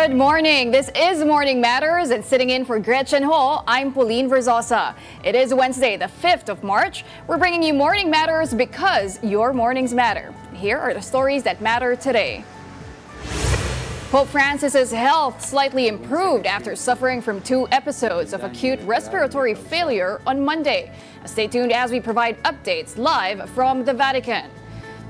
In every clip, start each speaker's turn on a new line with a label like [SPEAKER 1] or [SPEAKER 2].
[SPEAKER 1] Good morning. This is Morning Matters, and sitting in for Gretchen Ho, I'm Pauline Verzosa. It is Wednesday, the 5th of March. We're bringing you Morning Matters because your mornings matter. Here are the stories that matter today. Pope Francis's health slightly improved after suffering from 2 episodes of acute respiratory failure on Monday. Stay tuned as we provide updates live from the Vatican.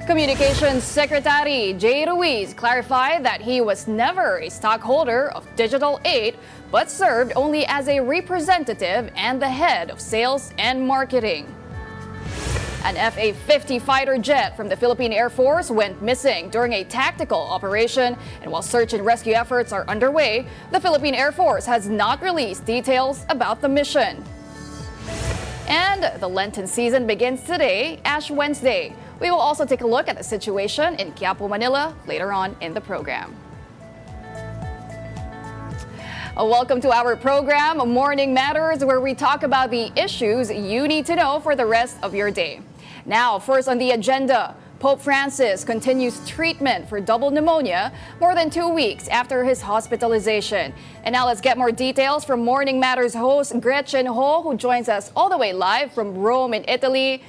[SPEAKER 1] Communications Secretary Jay Ruiz clarified that he was never a stockholder of Digital 8, but served only as a representative and the head of sales and marketing. An F-A-50 fighter jet from the Philippine Air Force went missing during a tactical operation, and while search and rescue efforts are underway, the Philippine Air Force has not released details about the mission. And the Lenten season begins today, Ash Wednesday. We will also take a look at the situation in Quiapo, Manila later on in the program. Welcome to our program, Morning Matters, where we talk about the issues you need to know for the rest of your day. Now, first on the agenda, Pope Francis continues treatment for double pneumonia more than 2 weeks after his hospitalization. And now let's get more details from Morning Matters host Gretchen Ho, who joins us all the way live from Rome in Italy.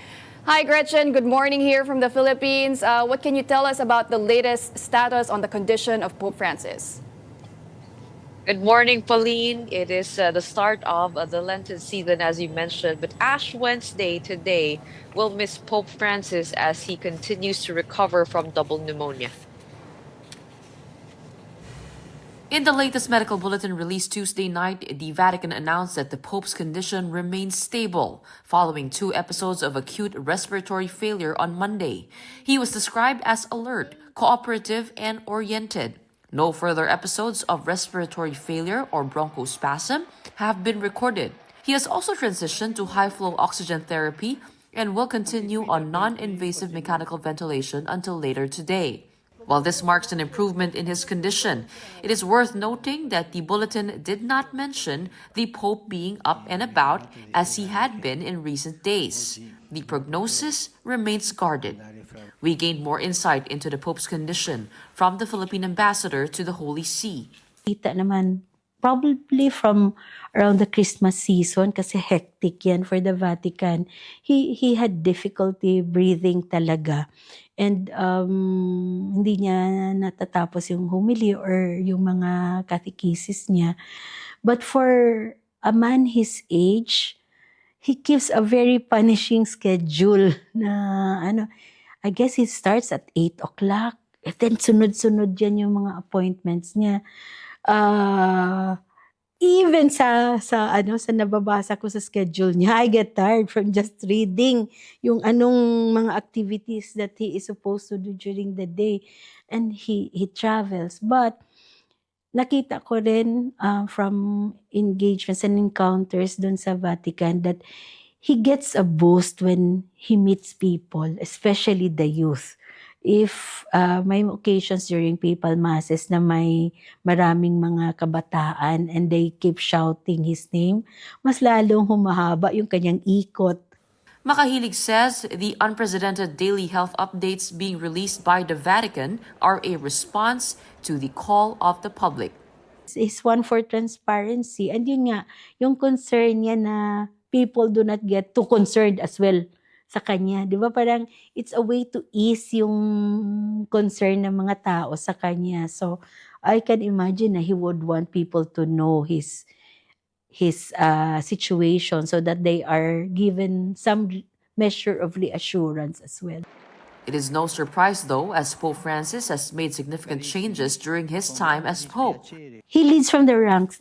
[SPEAKER 1] Hi, Gretchen. Good morning here from the Philippines. What can you tell us about the latest status on the condition of Pope Francis?
[SPEAKER 2] Good morning, Pauline. It is the start of the Lenten season, as you mentioned, but Ash Wednesday today will miss Pope Francis as he continues to recover from double pneumonia.
[SPEAKER 3] In the latest medical bulletin released Tuesday night, the Vatican announced that the Pope's condition remains stable following 2 episodes of acute respiratory failure on Monday. He was described as alert, cooperative, and oriented. No further episodes of respiratory failure or bronchospasm have been recorded. He has also transitioned to high-flow oxygen therapy and will continue on non-invasive mechanical ventilation until later today. While this marks an improvement in his condition, it is worth noting that the bulletin did not mention the Pope being up and about as he had been in recent days. The prognosis remains guarded. We gained more insight into the Pope's condition from the Philippine ambassador to the Holy See.
[SPEAKER 4] Kita naman, probably from around the Christmas season kasi hectic yan for the Vatican. He had difficulty breathing talaga. And hindi niya natatapos yung homily or yung mga catechesis niya. But for a man his age, he gives a very punishing schedule na I guess he starts at 8 o'clock. And then sunod-sunod yan yung mga appointments niya. Even sa nababasa ko sa schedule niya, I get tired from just reading yung anong mga activities that he is supposed to do during the day. And he travels. But nakita ko rin from engagements and encounters dun sa Vatican that he gets a boost when he meets people, especially the youth. If may occasions during papal masses na may maraming mga kabataan and they keep shouting his name, mas lalong humahaba yung kanyang ikot.
[SPEAKER 3] Makahilig says the unprecedented daily health updates being released by the Vatican are a response to the call of the public.
[SPEAKER 4] It's one for transparency. And yun nga, yung concern niya na people do not get too concerned as well sa kanya. Di ba? Parang it's a way to ease yung concern ng mga tao sa kanya. So, I can imagine na he would want people to know his situation so that they are given some measure of reassurance as well.
[SPEAKER 3] It is no surprise, though, as Pope Francis has made significant changes during his time as Pope.
[SPEAKER 4] He leads from the ranks.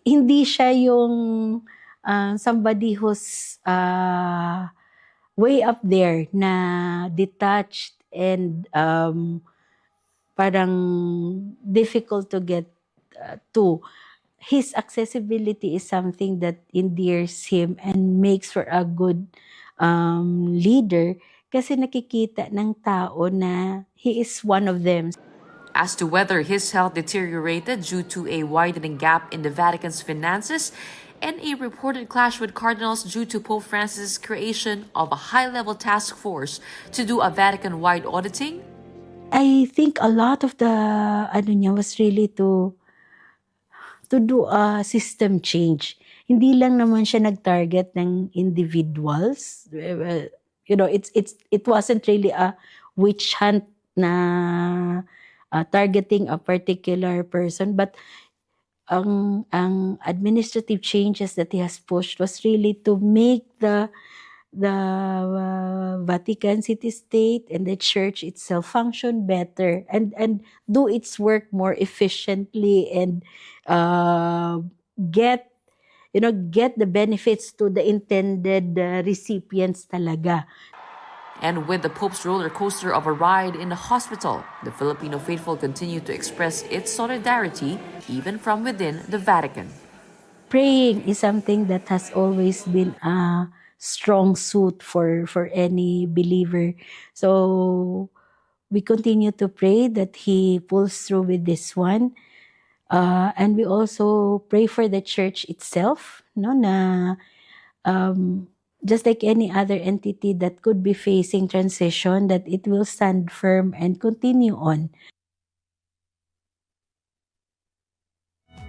[SPEAKER 4] Hindi siya yung somebody who's way up there na detached and parang difficult to get to. His accessibility is something that endears him and makes for a good leader kasi nakikita ng tao na he is one of them.
[SPEAKER 3] As to whether his health deteriorated due to a widening gap in the Vatican's finances and a reported clash with cardinals due to Pope Francis' creation of a high-level task force to do a Vatican-wide auditing?
[SPEAKER 4] I think a lot of the niya was really to to do a system change. Hindi lang naman siya nag-target ng individuals. It wasn't really a witch hunt na targeting a particular person, but ang administrative changes that he has pushed was really to make the Vatican City State and the Church itself function better and do its work more efficiently and get get the benefits to the intended recipients talaga.
[SPEAKER 3] And with the Pope's roller coaster of a ride in the hospital, the Filipino faithful continue to express its solidarity even from within the Vatican.
[SPEAKER 4] Praying is something that has always been a strong suit for any believer. So we continue to pray that he pulls through with this one. And we also pray for the church itself, no, na just like any other entity that could be facing transition, that it will stand firm and continue on.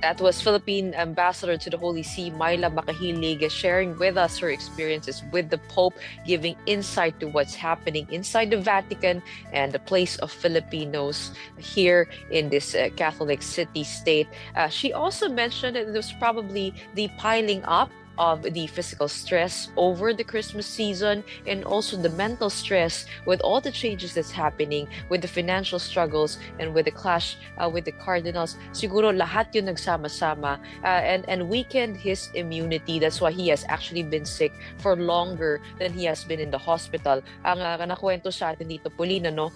[SPEAKER 2] That was Philippine Ambassador to the Holy See, Myla Makahilig, sharing with us her experiences with the Pope, giving insight to what's happening inside the Vatican and the place of Filipinos here in this Catholic city-state. She also mentioned that there's probably the piling up of the physical stress over the Christmas season and also the mental stress with all the changes that's happening, with the financial struggles and with the clash with the cardinals. Siguro lahat yun nagsama-sama and weakened his immunity. That's why he has actually been sick for longer than he has been in the hospital. Ang nakwento sa atin dito, Paulina, 2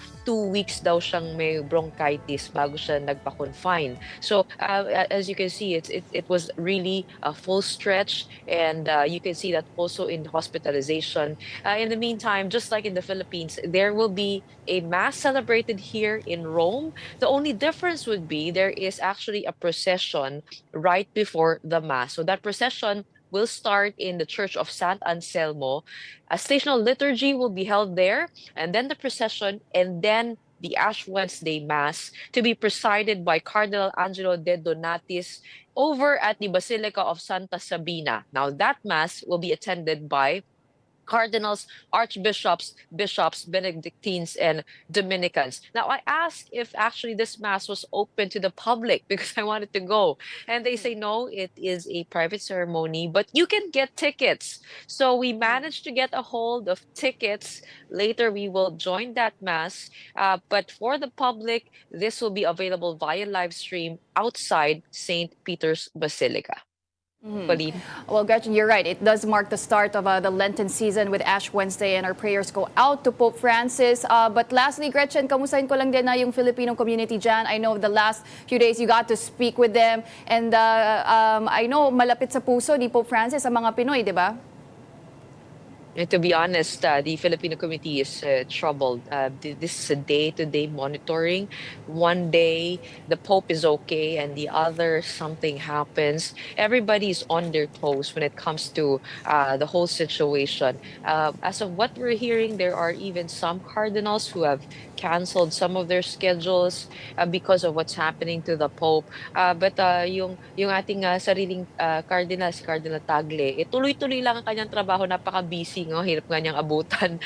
[SPEAKER 2] weeks daw siyang may bronchitis bago siya nagpa-confine. So as you can see, it was really a full stretch. And you can see that also in hospitalization. In the meantime, just like in the Philippines, there will be a mass celebrated here in Rome. The only difference would be there is actually a procession right before the mass. So that procession will start in the Church of San Anselmo. A stational liturgy will be held there, and then the procession, and then the Ash Wednesday Mass to be presided by Cardinal Angelo De Donatis over at the Basilica of Santa Sabina. Now, that Mass will be attended by cardinals, archbishops, bishops, Benedictines, and Dominicans. Now, I asked if actually this mass was open to the public because I wanted to go. And they say, no, it is a private ceremony, but you can get tickets. So we managed to get a hold of tickets. Later, we will join that mass. But for the public, this will be available via live stream outside St. Peter's Basilica. Pauline?
[SPEAKER 1] Well, Gretchen, you're right. It does mark the start of the Lenten season with Ash Wednesday, and our prayers go out to Pope Francis. But lastly, Gretchen, kamustahin ko lang din na yung Filipino community dyan. I know the last few days you got to speak with them. And I know malapit sa puso ni Pope Francis ang mga Pinoy, di ba?
[SPEAKER 2] And to be honest, the Filipino community is troubled. This is a day-to-day monitoring. One day, the Pope is okay, and the other, something happens. Everybody is on their toes when it comes to the whole situation. As of what we're hearing, there are even some cardinals who have canceled some of their schedules because of what's happening to the Pope. But yung ating sariling cardinal, si Cardinal Tagle, tuloy-tuloy lang ang kanyang trabaho, napaka-busy, hirap nga niyang abutan.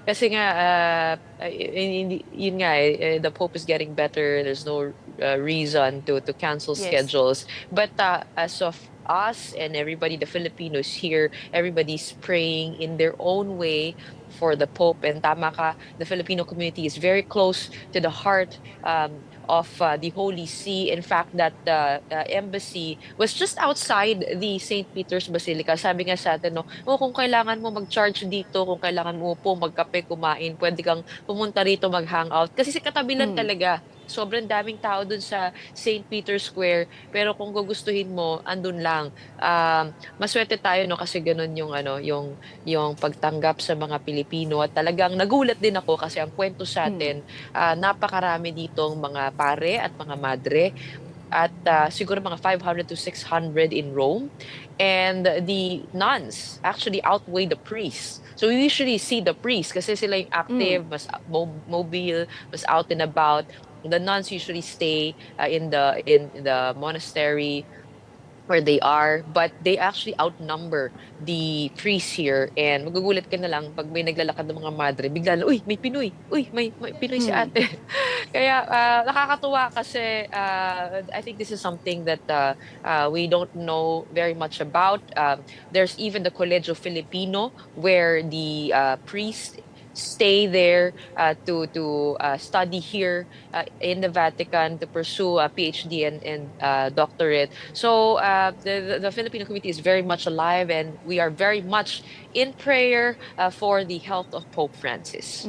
[SPEAKER 2] Kasi nga, yun nga, the Pope is getting better. There's no reason to cancel schedules. But as of us and everybody, the Filipinos here, everybody's praying in their own way for the Pope. And tama ka, the Filipino community is very close to the heart of the Holy See. In fact, that embassy was just outside the St. Peter's Basilica. Sabi nga sa atin, kung kailangan mo mag-charge dito, kung kailangan mo po magkape, kumain, pwede kang pumunta rito mag-hangout. Kasi sa katabilan talaga, sobrang daming tao dun sa St. Peter's Square. Pero kung gugustuhin mo, andun lang. Maswerte tayo, kasi ganun yung pagtanggap sa mga Pilipino. At talagang nagulat din ako kasi ang kwento sa atin, napakarami ditong mga pare at mga madre. At siguro mga 500 to 600 in Rome. And the nuns actually outweigh the priests. So we usually see the priests kasi sila yung active, mas mobile, mas out and about. the nuns usually stay in the monastery where they are, but they actually outnumber the priests here. And magugulat ka na lang pag may naglalakad ng mga madre, bigla na, uy, may Pinoy! Uy, may Pinoy si
[SPEAKER 1] Hmm.
[SPEAKER 2] ate! Kaya nakakatuwa kasi I think this is something that we don't know very much about. There's even the Colegio Filipino where the priests stay there to study here in the Vatican to pursue a PhD and doctorate. So the Filipino community is very much alive, and we are very much in prayer for the health of Pope Francis.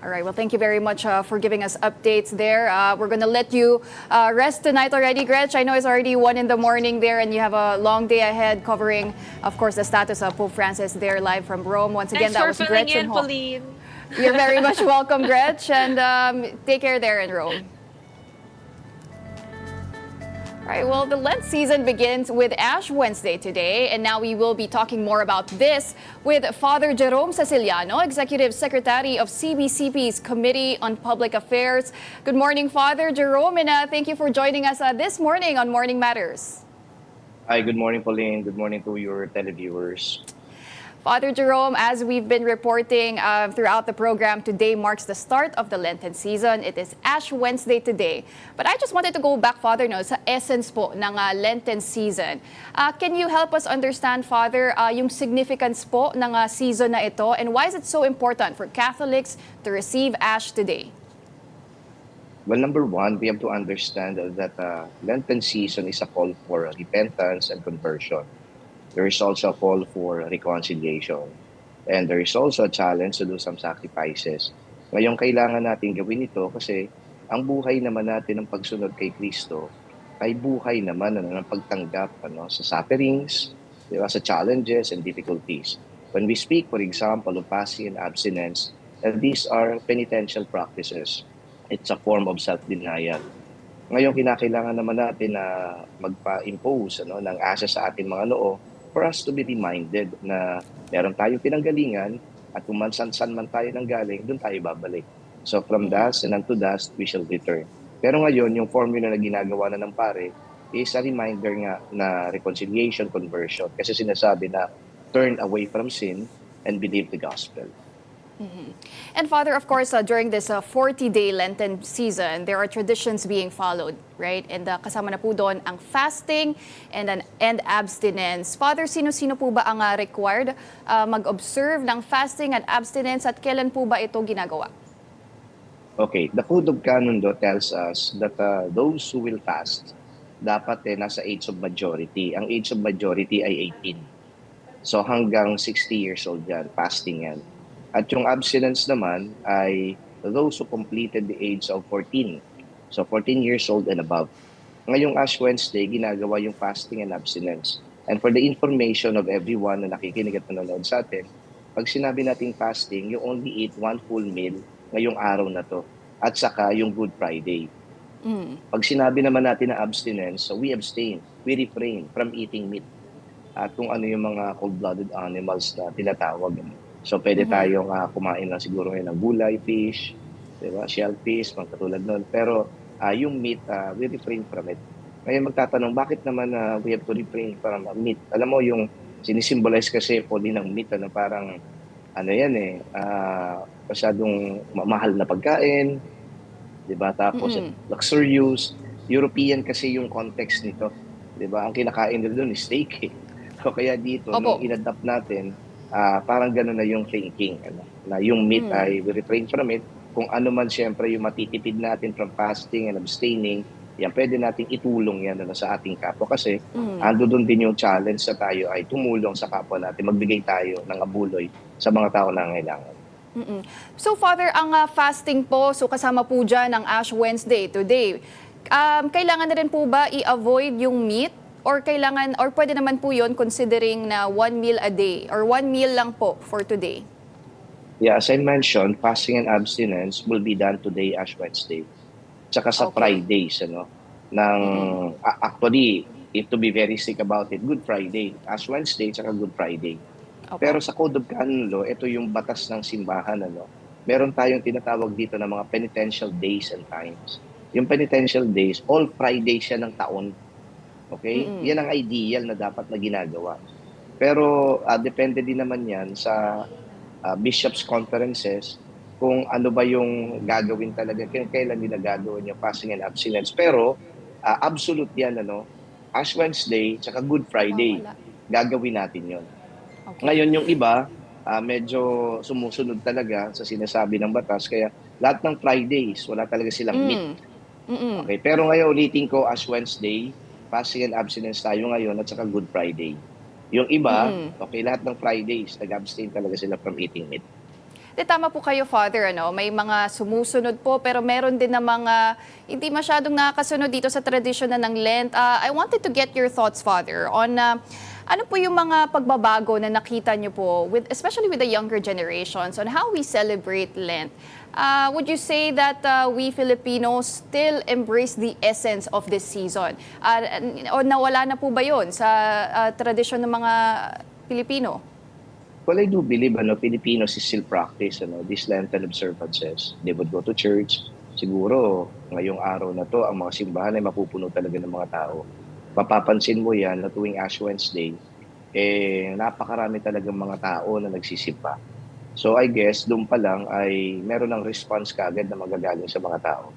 [SPEAKER 1] All right. Well, thank you very much for giving us updates there. We're going to let you rest tonight already, Gretch. I know it's already 1 in the morning there, and you have a long day ahead covering, of course, the status of Pope Francis there live from Rome. Once again,
[SPEAKER 2] Thanks
[SPEAKER 1] that
[SPEAKER 2] for
[SPEAKER 1] was
[SPEAKER 2] filling
[SPEAKER 1] Gretchen
[SPEAKER 2] in,
[SPEAKER 1] Ho.
[SPEAKER 2] Pauline.
[SPEAKER 1] You're very much welcome, Gretch, and take care there in Rome. All right, well, the Lent season begins with Ash Wednesday today, and now we will be talking more about this with Father Jerome Ceciliano, Executive Secretary of CBCP's Committee on Public Affairs. Good morning, Father Jerome, and thank you for joining us this morning on Morning Matters.
[SPEAKER 5] Hi, good morning, Pauline. Good morning to your televiewers.
[SPEAKER 1] Father Jerome, as we've been reporting throughout the program, today marks the start of the Lenten season. It is Ash Wednesday today. But I just wanted to go back, Father, no, sa essence po ng Lenten season. Can you help us understand, Father, yung significance po ng season na ito, and why is it so important for Catholics to receive Ash today?
[SPEAKER 5] Well, number one, we have to understand that Lenten season is a call for repentance and conversion. There is also a call for reconciliation. And there is also a challenge to do some sacrifices. Ngayon, kailangan natin gawin ito kasi ang buhay naman natin ng pagsunod kay Kristo ay buhay naman ng pagtanggap sa sufferings, di ba, sa challenges and difficulties. When we speak, for example, of fasting and abstinence, these are penitential practices. It's a form of self-denial. Ngayon, kinakailangan naman natin na magpa-impose ng asa sa ating mga noo for us to be reminded na meron tayong pinanggalingan at kung saan man tayo nanggaling, doon tayo babalik. So from dust and unto dust, we shall return. Pero ngayon, yung formula na ginagawa na ng pare is a reminder nga na reconciliation, conversion. Kasi sinasabi na turn away from sin and believe the gospel.
[SPEAKER 1] And Father, of course, during this 40-day Lenten season, there are traditions being followed, right? And kasama na po doon ang fasting and abstinence. Father, sino-sino po ba ang required mag-observe ng fasting and abstinence, at kailan po ba ito ginagawa?
[SPEAKER 5] Okay, the Code of Canon tells us that those who will fast, dapat nasa age of majority. Ang age of majority ay 18. So hanggang 60 years old yan, fasting yan. At yung abstinence naman ay those who completed the age of 14. So 14 years old and above. Ngayong Ash Wednesday, ginagawa yung fasting and abstinence. And for the information of everyone na nakikinig at nanonood sa atin, pag sinabi nating fasting, you only eat one full meal ngayong araw na to. At saka yung Good Friday. Pag sinabi naman natin na abstinence, so we abstain, we refrain from eating meat. At kung ano yung mga cold-blooded animals na tinatawag. So, pwede tayong kumain lang siguro ngayon ng gulay, fish, diba? Shellfish, mga katulad nun. Pero yung meat, we refrain from it. Ngayon magtatanong, bakit naman we have to refrain from meat? Alam mo, yung sinisimbolize kasi po din ng meat, parang, masyadong mahal na pagkain, diba? Tapos, luxurious. European kasi yung context nito. Diba? Ang kinakain nila doon is steak. So, kaya dito, nung in-adapt natin, parang gano'n na yung thinking, na yung meat ay we refrain from it. Kung ano man siyempre yung matitipid natin from fasting and abstaining, yan pwede nating itulong yan sa ating kapwa. Kasi ando doon din yung challenge sa tayo ay tumulong sa kapwa natin, magbigay tayo ng abuloy sa mga tao na nangailangan.
[SPEAKER 1] So Father, ang fasting po, so kasama po dyan ang Ash Wednesday today. Kailangan na rin po ba i-avoid yung meat? Or kailangan, or pwede naman po yun considering na 1 meal a day or 1 meal lang po for today?
[SPEAKER 5] Yeah, as I mentioned, fasting and abstinence will be done today, Ash Wednesday. Tsaka sa Fridays, actually, if to be very sick about it, Good Friday, Ash Wednesday, tsaka Good Friday. Pero sa Code of Canon Law, ito yung batas ng simbahan, meron tayong tinatawag dito na mga penitential days and times. Yung penitential days, all Friday siya ng taon. Okay? Yan ang ideal na dapat na ginagawa. Pero depende din naman yan sa bishops' conferences kung ano ba yung gagawin talaga, kailan nila gagawin yung fasting and abstinence. Pero absolute yan, Ash Wednesday, tsaka Good Friday,
[SPEAKER 1] Wala.
[SPEAKER 5] gagawin natin yon.
[SPEAKER 1] Okay.
[SPEAKER 5] Ngayon yung iba, medyo sumusunod talaga sa sinasabi ng batas, kaya lahat ng Fridays, wala talaga silang meat. Okay, pero ngayon ulitin ko, Ash Wednesday, fasting and abstinence tayo ngayon at saka Good Friday. Yung iba, okay, lahat ng Fridays, nag-abstain talaga sila from eating meat.
[SPEAKER 1] Tama po kayo, Father, may mga sumusunod po, pero meron din na mga hindi masyadong nakakasunod dito sa tradisyon na ng Lent. I wanted to get your thoughts, Father, on ano po yung mga pagbabago na nakita niyo po, especially with the younger generations, on how we celebrate Lent. Would you say that we Filipinos still embrace the essence of this season? O nawala na po ba yun sa tradisyon ng mga Pilipino?
[SPEAKER 5] Well, I do believe, Filipinos still practice, these Lenten observances. They would go to church. Siguro, ngayong araw na to, ang mga simbahan ay mapupuno talaga ng mga tao. Mapapansin mo yan na tuwing Ash Wednesday, napakarami talagang mga tao na nagsisimba. So I guess, doon pa lang ay meron ng response kaagad na magagaling sa mga tao.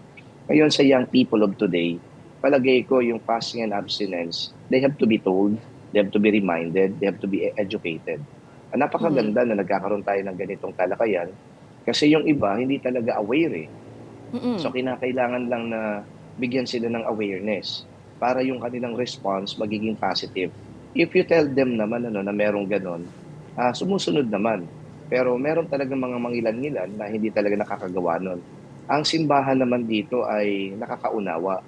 [SPEAKER 5] Ngayon sa young people of today, palagay ko yung fasting and abstinence, they have to be told, they have to be reminded, they have to be educated. Napakaganda na nagkakaroon tayo ng ganitong talakayan kasi yung iba hindi talaga aware eh. So kinakailangan lang na bigyan sila ng awareness para yung kanilang response magiging positive. If you tell them naman na merong ganon, sumusunod naman. Pero meron talaga mga mangilan-ngilan na hindi talaga nakakagawa nun. Ang simbahan naman dito ay nakakaunawa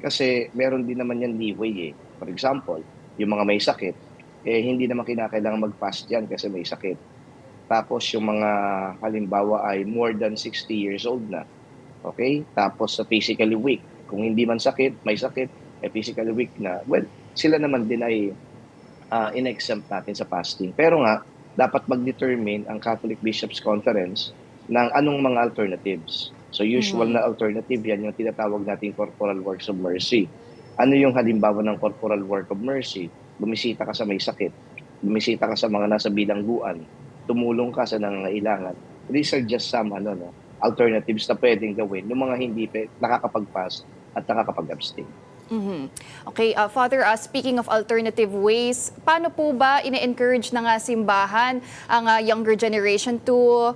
[SPEAKER 5] kasi meron din naman yan leeway eh. For example, yung mga may sakit, hindi naman kinakailangan mag-fast yan kasi may sakit. Tapos yung mga halimbawa ay more than 60 years old na. Okay? Tapos sa physically weak. Kung hindi man sakit, may sakit, physically weak na. Well, sila naman din ay in-exempt natin sa fasting. Pero nga, dapat mag-determine ang Catholic Bishops' Conference ng anong mga alternatives. So usual na alternative yan yung tinatawag nating corporal works of mercy. Ano yung halimbawa ng corporal work of mercy? Bumisita ka sa may sakit, bumisita ka sa mga nasa bilangguan, tumulong ka sa nangangailangan. These are just some alternatives na pwedeng gawin ng mga hindi nakakapag-fast at nakakapag-abstain.
[SPEAKER 1] Okay, Father, speaking of alternative ways, paano po ba ine-encourage ng simbahan ang younger generation to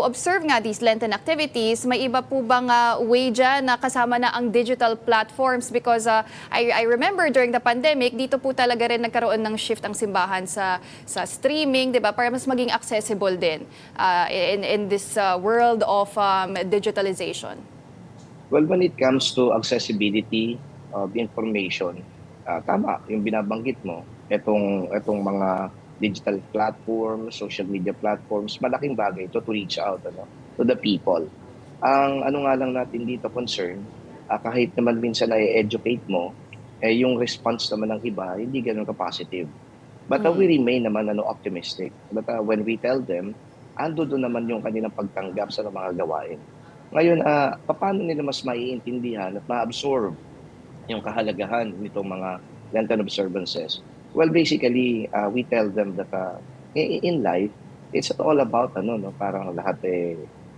[SPEAKER 1] observe nga these Lenten activities? May iba po bang way dyan na kasama na ang digital platforms? Because I remember during the pandemic, dito po talaga rin nagkaroon ng shift ang simbahan sa streaming, di ba? Para mas maging accessible din in this world of digitalization.
[SPEAKER 5] Well, when it comes to accessibility of information, tama yung binabanggit mo, itong mga digital platforms, social media platforms, malaking bagay ito to reach out to the people. Ang nga lang natin dito concern, kahit naman minsan na-educate mo, yung response naman ng iba hindi ganoon ka-positive. But we remain naman optimistic. But when we tell them, ando doon naman yung kanilang pagtanggap sa mga gawain. Ngayon, paano nila mas maiintindihan at ma-absorb yung kahalagahan nitong mga Lenten observances? Well, basically, we tell them that in life, it's all about parang lahat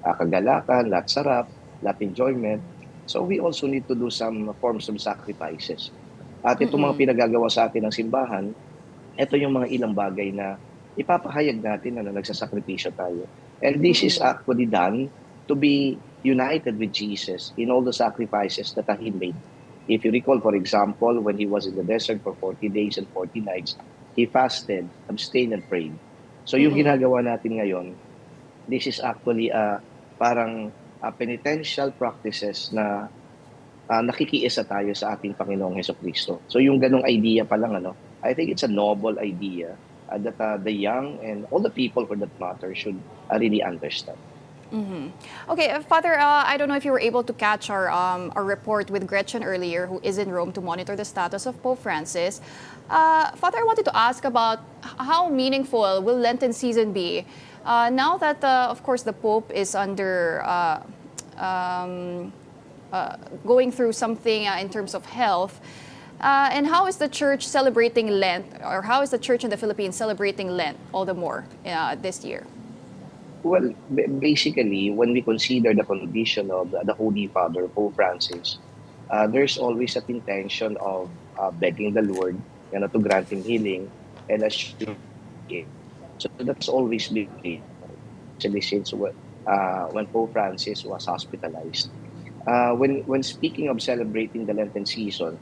[SPEAKER 5] kagalakan, lahat sarap, lahat enjoyment. So we also need to do some forms of sacrifices. At itong mga pinagagawa sa atin ng simbahan, ito yung mga ilang bagay na ipapahayag natin na nagsasakripisyo tayo. And this is actually done to be united with Jesus in all the sacrifices that He made. If you recall, for example, when He was in the desert for 40 days and 40 nights, He fasted, abstained, and prayed. So yung ginagawa natin ngayon, this is actually parang penitential practices na nakikiisa tayo sa ating Panginoong Hesukristo. So yung ganong idea pa lang, I think it's a noble idea that the young and all the people for that matter should really understand.
[SPEAKER 1] Okay, Father, I don't know if you were able to catch our report with Gretchen earlier, who is in Rome to monitor the status of Pope Francis. Father, I wanted to ask about how meaningful will Lenten season be Now that, of course, the Pope is under um, going through something in terms of health, and how is the church celebrating Lent, or how is the church in the Philippines celebrating Lent all the more this year?
[SPEAKER 5] Well, basically, when we consider the condition of the Holy Father, Pope Francis, there's always that intention of begging the Lord, to grant him healing and assure him. So that's always been the case, actually, since when Pope Francis was hospitalized. When speaking of celebrating the Lenten season,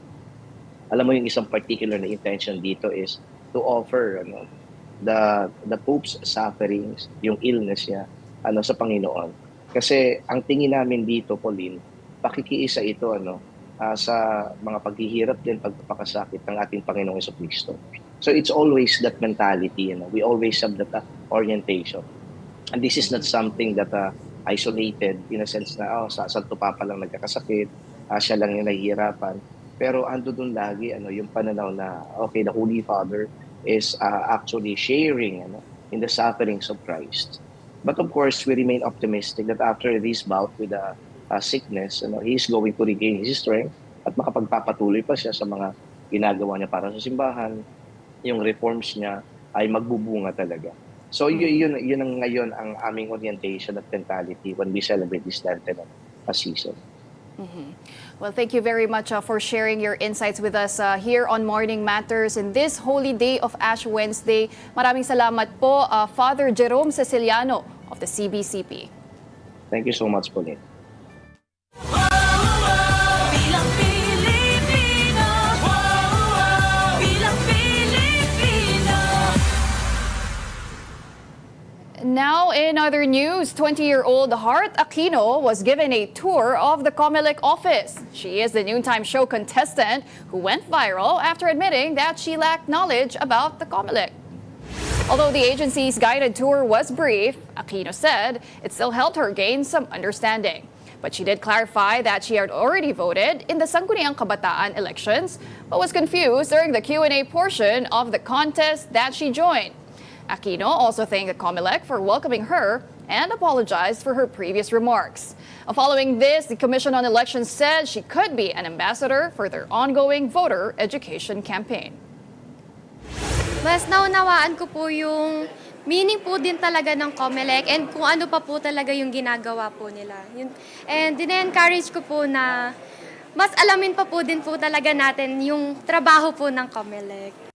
[SPEAKER 5] alam mo yung isang particular na intention dito is to offer the Pope's sufferings, yung illness niya sa Panginoon. Kasi ang tingin namin dito, Pauline, pakikiisa ito sa mga paghihirap din, pagpapakasakit ng ating Panginoong Jesucristo. So it's always that mentality, we always have that orientation. And this is not something that isolated in a sense na sa Santo Papa lang nagkakasakit, siya lang yung nahihirapan. Pero ando dun lagi yung pananaw na okay, the Holy Father is actually sharing in the sufferings of Christ. But of course, we remain optimistic that after this bout with the sickness, he is going to regain his strength at makapagpapatuloy pa siya sa mga ginagawa niya para sa simbahan. Yung reforms niya ay magbubunga talaga. So yun ang ngayon ang aming orientation at mentality when we celebrate this Lenten season.
[SPEAKER 1] Mm-hmm. Well, thank you very much for sharing your insights with us here on Morning Matters in this holy day of Ash Wednesday. Maraming salamat po, Father Jerome Ceciliano of the CBCP.
[SPEAKER 5] Thank you so much, Pauline.
[SPEAKER 1] Now, in other news, 20-year-old Heart Aquino was given a tour of the COMELEC office. She is the noontime show contestant who went viral after admitting that she lacked knowledge about the COMELEC. Although the agency's guided tour was brief, Aquino said it still helped her gain some understanding. But she did clarify that she had already voted in the Sangguniang Kabataan elections, but was confused during the Q&A portion of the contest that she joined. Aquino also thanked the COMELEC for welcoming her and apologized for her previous remarks. Following this, the Commission on Elections said she could be an ambassador for their ongoing voter education campaign.
[SPEAKER 6] Mas naunawaan ko po yung meaning po din talaga ng COMELEC and kung ano pa po talaga yung ginagawa po nila. And dine-encourage ko po na mas alamin pa po din po talaga natin yung trabaho po ng COMELEC.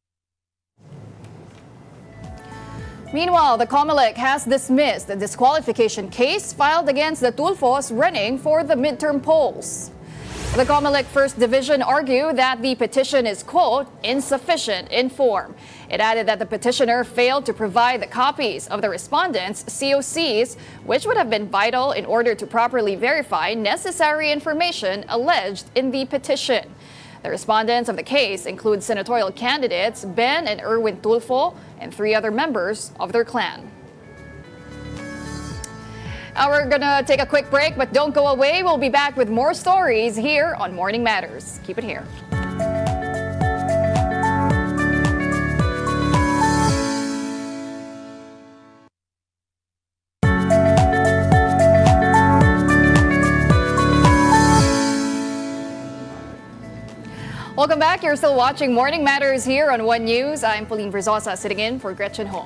[SPEAKER 1] Meanwhile, the COMELEC has dismissed the disqualification case filed against the Tulfos running for the midterm polls. The COMELEC First Division argued that the petition is, quote, insufficient in form. It added that the petitioner failed to provide the copies of the respondents' COCs, which would have been vital in order to properly verify necessary information alleged in the petition. The respondents of the case include senatorial candidates Ben and Erwin Tulfo and 3 other members of their clan. Now we're gonna take a quick break, but don't go away. We'll be back with more stories here on Morning Matters. Keep it here. Welcome back. You're still watching Morning Matters here on One News. I'm Pauline Verzosa, sitting in for Gretchen Ho.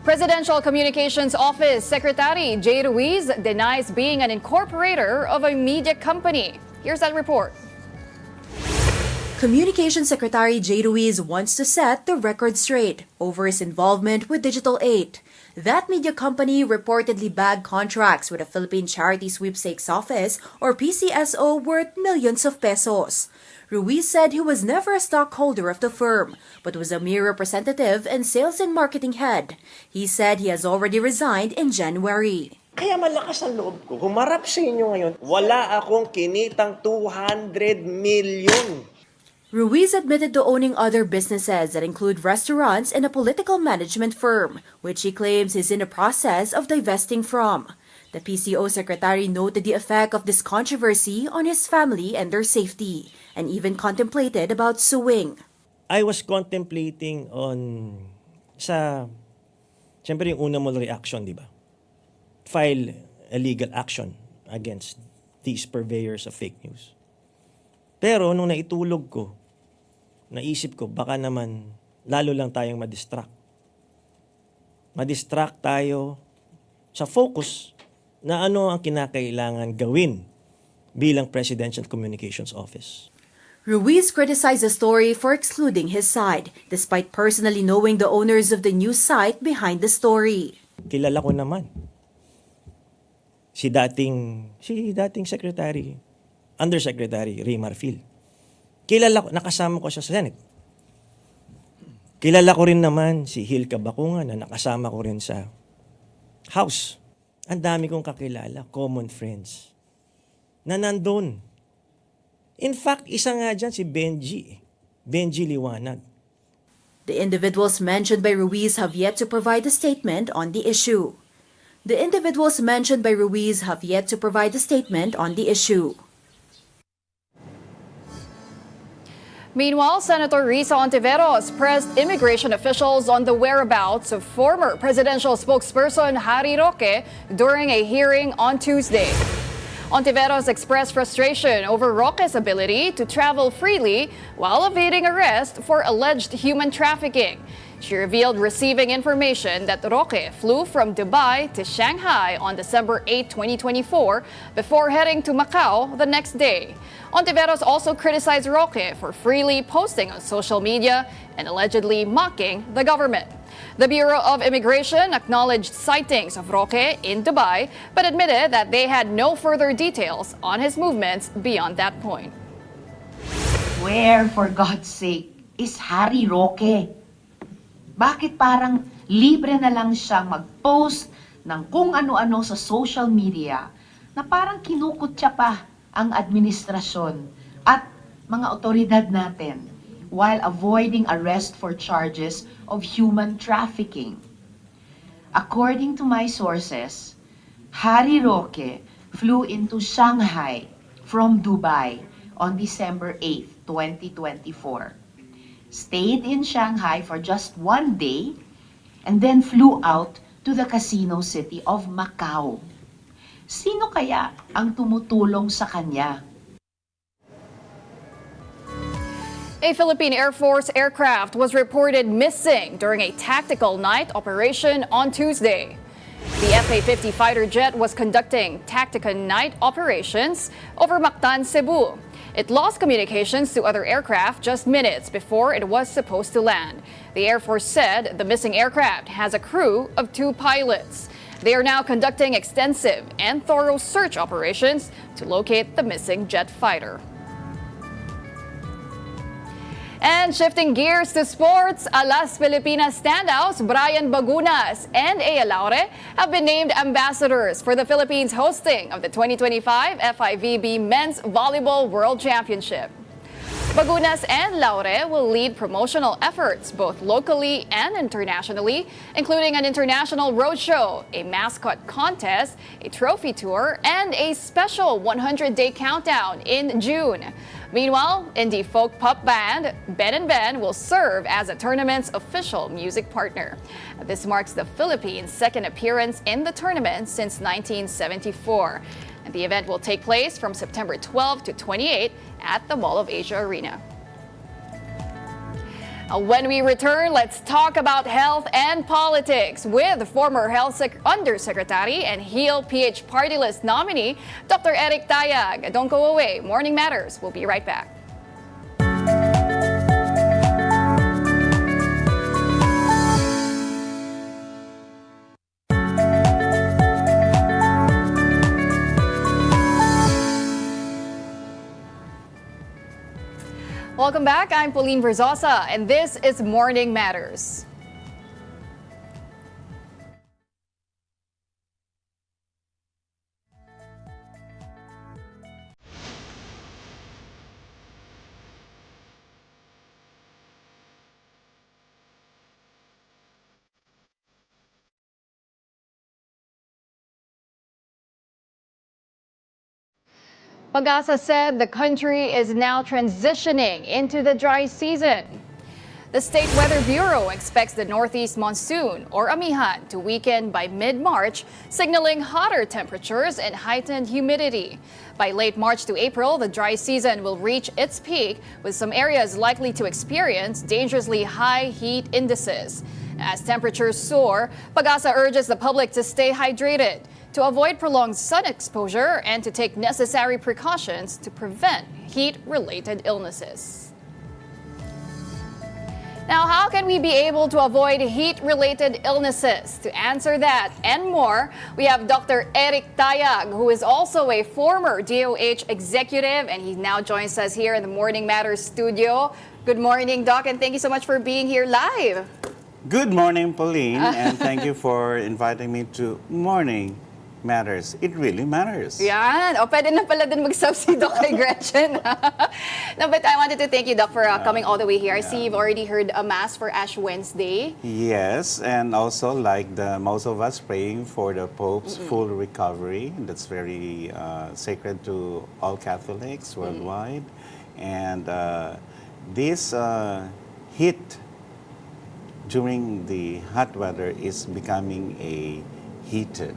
[SPEAKER 1] Presidential Communications Office Secretary Jay Ruiz denies being an incorporator of a media company. Here's that report.
[SPEAKER 7] Communications Secretary Jay Ruiz wants to set the record straight over his involvement with Digital 8. That media company reportedly bagged contracts with the Philippine Charity Sweepstakes Office, or PCSO, worth millions of pesos. Ruiz said he was never a stockholder of the firm, but was a mere representative and sales and marketing head. He said he has already resigned in January.
[SPEAKER 8] Kaya malakas ang loob ko. Humarap sa inyo ngayon, wala akong kinitang 200 million.
[SPEAKER 7] Ruiz admitted to owning other businesses that include restaurants and a political management firm, which he claims is in the process of divesting from. The PCO secretary noted the effect of this controversy on his family and their safety, and even contemplated about suing.
[SPEAKER 8] I was contemplating on sa
[SPEAKER 9] Siyempre yung una mo reaction, di ba? File a legal action against these purveyors of fake news. Pero nung naitulog ko, naisip ko, baka naman lalo lang tayong madistract. Madistract tayo sa focus na ano ang kinakailangan gawin bilang Presidential Communications Office.
[SPEAKER 7] Ruiz criticized the story for excluding his side, despite personally knowing the owners of the news site behind the story.
[SPEAKER 9] Kilala ko naman si dating Secretary, Undersecretary Ray Marfil. Kilala ko, nakasama ko siya sa Senate. Kilala ko rin naman si Hilka Bacungan na nakasama ko rin sa House. Ang dami kong kakilala, common friends, na nandun. In fact, isa nga dyan si Benji Liwanag.
[SPEAKER 7] The individuals mentioned by Ruiz have yet to provide a statement on the issue. The individuals mentioned by Ruiz have yet to provide a statement on the issue.
[SPEAKER 1] Meanwhile, Senator Risa Ontiveros pressed immigration officials on the whereabouts of former presidential spokesperson Harry Roque during a hearing on Tuesday. Ontiveros expressed frustration over Roque's ability to travel freely while evading arrest for alleged human trafficking. She revealed receiving information that Roque flew from Dubai to Shanghai on December 8, 2024, before heading to Macau the next day. Ontiveros also criticized Roque for freely posting on social media and allegedly mocking the government. The Bureau of Immigration acknowledged sightings of Roque in Dubai, but admitted that they had no further details on his movements beyond that point.
[SPEAKER 10] Where, for God's sake, is Harry Roque? Bakit parang libre na lang siyang mag-post ng kung ano-ano sa social media na parang kinukutya pa ang administrasyon at mga otoridad natin while avoiding arrest for charges of human trafficking? According to my sources, Harry Roque flew into Shanghai from Dubai on December 8, 2024. Stayed in Shanghai for just 1 day, and then flew out to the casino city of Macau. Sino kaya ang tumutulong sa kanya?
[SPEAKER 1] A Philippine Air Force aircraft was reported missing during a tactical night operation on Tuesday. The FA-50 fighter jet was conducting tactical night operations over Mactan, Cebu. It lost communications to other aircraft just minutes before it was supposed to land. The Air Force said the missing aircraft has a crew of 2 pilots. They are now conducting extensive and thorough search operations to locate the missing jet fighter. And shifting gears to sports, Alas Pilipinas standouts Brian Bagunas and Ea Laure have been named ambassadors for the Philippines hosting of the 2025 FIVB Men's Volleyball World Championship. Bagunas and Laure will lead promotional efforts both locally and internationally, including an international roadshow, a mascot contest, a trophy tour, and a special 100-day countdown in June. Meanwhile, indie folk pop band Ben & Ben will serve as the tournament's official music partner. This marks the Philippines' second appearance in the tournament since 1974. And the event will take place from September 12 to 28 at the Mall of Asia Arena. When we return, let's talk about health and politics with former Health Undersecretary and HEAL PH Party List nominee, Dr. Eric Tayag. Don't go away. Morning Matters. We'll be right back. Welcome back. I'm Pauline Verzosa, and this is Morning Matters. Pag-asa said the country is now transitioning into the dry season. The State Weather Bureau expects the northeast monsoon, or amihan, to weaken by mid-March, signaling hotter temperatures and heightened humidity. By late March to April, the dry season will reach its peak, with some areas likely to experience dangerously high heat indices. As temperatures soar, Pag-asa urges the public to stay hydrated, to avoid prolonged sun exposure, and to take necessary precautions to prevent heat-related illnesses. Now, how can we be able to avoid heat-related illnesses? To answer that and more, we have Dr. Eric Tayag, who is also a former DOH executive, and he now joins us here in the Morning Matters studio. Good morning, Doc, and thank you so much for being here live.
[SPEAKER 11] Good morning, Pauline, and thank you for inviting me to Morning Matters. It really matters.
[SPEAKER 1] Yan. O, pwede na pala din mag-sub si Doc kay Gretchen. No, but I wanted to thank you, Doc, for coming all the way here. I see you've already heard a Mass for Ash Wednesday.
[SPEAKER 11] Yes, and also like most of us praying for the Pope's full recovery. That's very sacred to all Catholics worldwide. And this heat during the hot weather is becoming a heated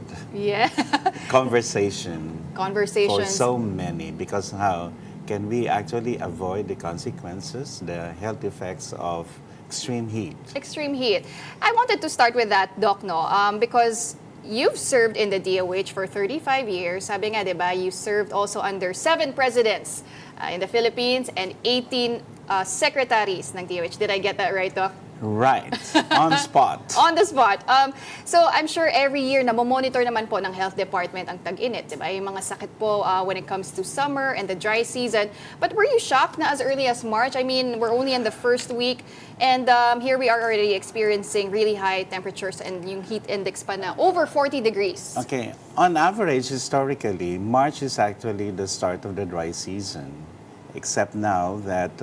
[SPEAKER 11] conversation for so many, because how can we actually avoid the consequences, the health effects of extreme heat?
[SPEAKER 1] Extreme heat. I wanted to start with that, Doc, no? Because you've served in the DOH for 35 years. Sabi nga, diba, you served also under 7 presidents in the Philippines and 18 secretaries ng DOH. Did I get that right, Doc?
[SPEAKER 11] Right. On the spot.
[SPEAKER 1] On the spot. So I'm sure every year na monitor naman po ng Health Department ang tag-init, diba? Yung mga sakit po when it comes to summer and the dry season. But were you shocked na as early as March? I mean, we're only in the first week, and here we are already experiencing really high temperatures and yung heat index pa na over 40 degrees.
[SPEAKER 11] Okay. On average, historically, March is actually the start of the dry season. Except now that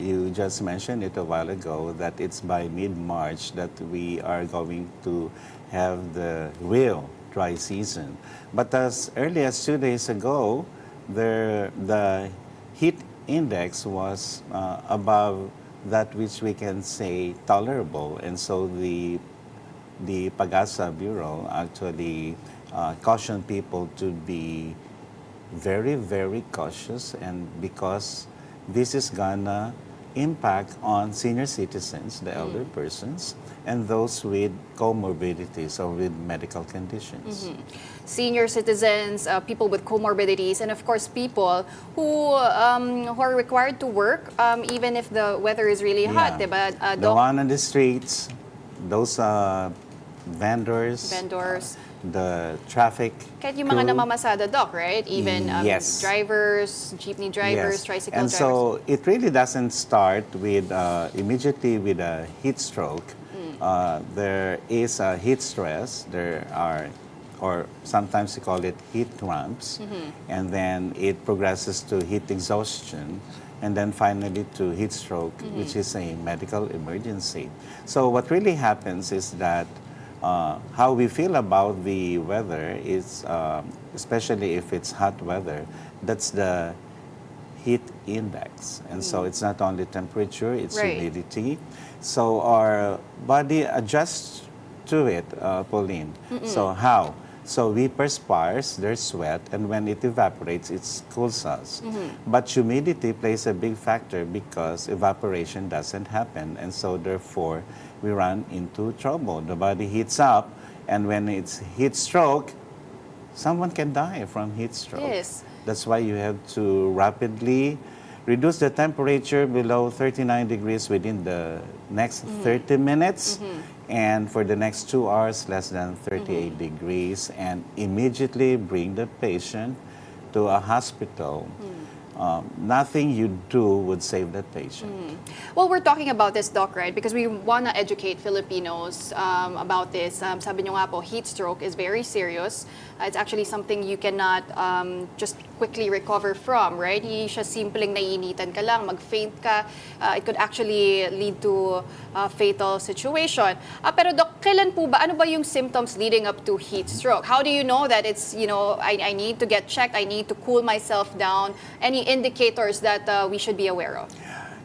[SPEAKER 11] you just mentioned it a while ago, that it's by mid-March that we are going to have the real dry season. But as early as 2 days ago, the heat index was above that which we can say tolerable. And so the Pag-asa Bureau actually cautioned people to be very, very cautious, and because this is gonna impact on senior citizens, the elder persons, and those with comorbidities or with medical conditions.
[SPEAKER 1] Senior citizens, people with comorbidities, and of course people who are required to work even if the weather is really hot, diba?
[SPEAKER 11] The one on the streets, those vendors, the traffic
[SPEAKER 1] kahit yung mga namamasada, Doc, right? Even drivers, jeepney drivers, tricycle
[SPEAKER 11] and
[SPEAKER 1] drivers.
[SPEAKER 11] So it really doesn't start with immediately with a heat stroke. There is a heat stress. There are, or sometimes we call it heat cramps, and then it progresses to heat exhaustion, and then finally to heat stroke, which is a medical emergency. So what really happens is that how we feel about the weather is, especially if it's hot weather, that's the heat index. And so it's not only temperature, it's humidity. So our body adjusts to it, Pauline. So how? So we perspire, there's sweat, and when it evaporates, it cools us. But humidity plays a big factor because evaporation doesn't happen, and so therefore we run into trouble. The body heats up, and when it's heat stroke, someone can die from heat stroke. That's why you have to rapidly reduce the temperature below 39 degrees within the next 30 minutes. And for the next 2 hours, less than 38 degrees, and immediately bring the patient to a hospital. Nothing you do would save that patient.
[SPEAKER 1] Well, we're talking about this, Doc, right? Because we want to educate Filipinos about this. Sabi nyo nga po, heat stroke is very serious. It's actually something you cannot just quickly recover from, right? Hindi siya simpleng naiinitan ka lang, mag-faint ka. It could actually lead to a fatal situation. Pero Doc, kailan po ba, ano ba yung symptoms leading up to heat stroke? How do you know that it's, I need to get checked, I need to cool myself down? Any indicators that we should be aware of?